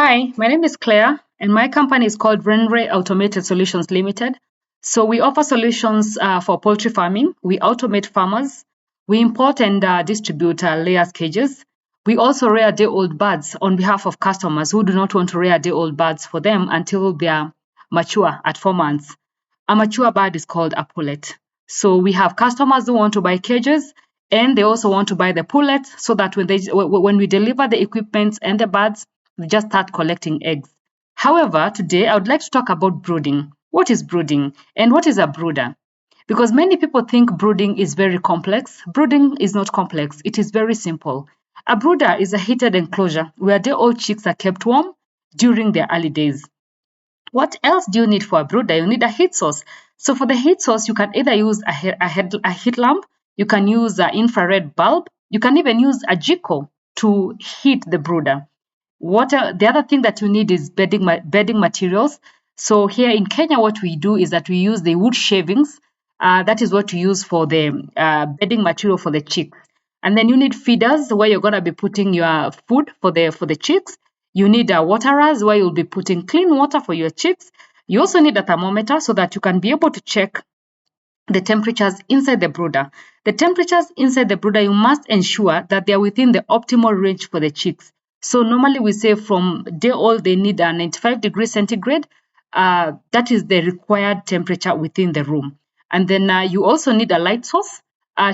Hi, my name is Claire, and my company is called Renre Automated Solutions Limited. So we offer solutions for poultry farming. We automate farmers. We import and distribute layers cages. We also rear day-old birds on behalf of customers who do not want to rear day-old birds for them until they are mature at 4 months. A mature bird is called a pullet. So we have customers who want to buy cages, and they also want to buy the pullet so that when we deliver the equipment and the birds, they just start collecting eggs. However, today I would like to talk about brooding. What is brooding and what is a brooder? Because many people think brooding is very complex. Brooding is not complex, it is very simple. A brooder is a heated enclosure where the old chicks are kept warm during their early days. What else do you need for a brooder? You need a heat source. So for the heat source, you can either use a heat lamp, you can use an infrared bulb, you can even use a Jiko to heat the brooder. The other thing that you need is bedding materials. So here in Kenya, what we do is that we use the wood shavings. That is what we use for the bedding material for the chicks. And then you need feeders where you're gonna be putting your food for the chicks. You need waterers where you'll be putting clean water for your chicks. You also need a thermometer so that you can be able to check the temperatures inside the brooder. The temperatures inside the brooder, you must ensure that they are within the optimal range for the chicks. So normally we say from day old, they need a 95 degrees centigrade. That is the required temperature within the room. And then you also need a light source.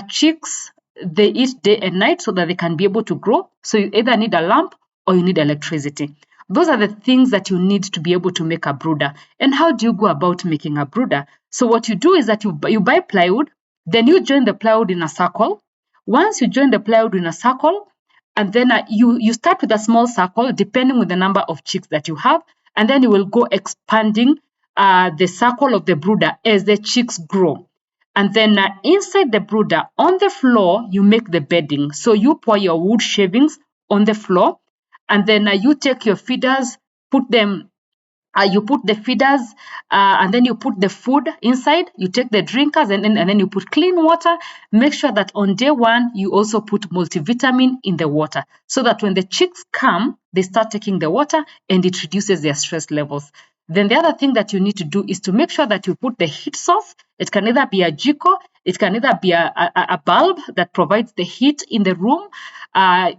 Chicks, they eat day and night so that they can be able to grow. So you either need a lamp or you need electricity. Those are the things that you need to be able to make a brooder. And how do you go about making a brooder? So what you do is that you buy plywood, then you join the plywood in a circle. Once you join the plywood in a circle, and then you start with a small circle depending on the number of chicks that you have, and then you will go expanding the circle of the brooder as the chicks grow. And then inside the brooder, on the floor, you make the bedding. So you pour your wood shavings on the floor, and then you take your feeders, put them you put the feeders and then you put the food inside, you take the drinkers, and then you put clean water. Make sure that on day one you also put multivitamin in the water so that when the chicks come, they start taking the water and it reduces their stress levels. Then the other thing that you need to do is to make sure that you put the heat source. It can either be a Jiko, it can either be a bulb that provides the heat in the room.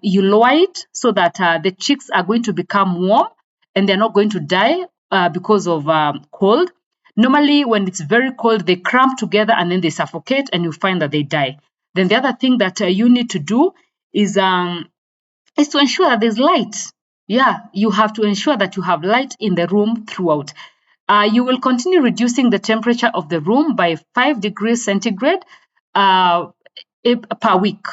You lower it so that the chicks are going to become warm and they're not going to die because of cold. Normally, when it's very cold, they cramp together and then they suffocate, and you find that they die. Then the other thing that you need to do is to ensure that there's light. Yeah, you have to ensure that you have light in the room throughout. You will continue reducing the temperature of the room by 5 degrees centigrade per week.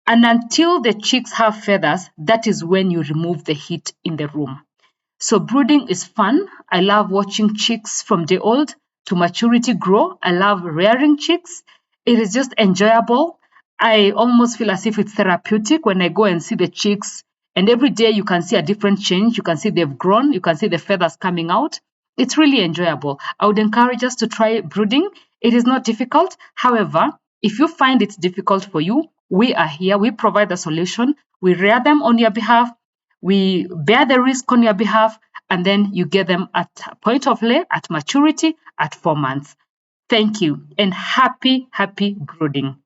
And until the chicks have feathers, that is when you remove the heat in the room. So brooding is fun. I love watching chicks from day old to maturity grow. I love rearing chicks. It is just enjoyable. I almost feel as if it's therapeutic when I go and see the chicks. And every day you can see a different change. You can see they've grown. You can see the feathers coming out. It's really enjoyable. I would encourage us to try brooding. It is not difficult. However, if you find it's difficult for you, we are here. We provide the solution. We rear them on your behalf. We bear the risk on your behalf, and then you get them at point of lay, at maturity, at 4 months. Thank you, and happy brooding.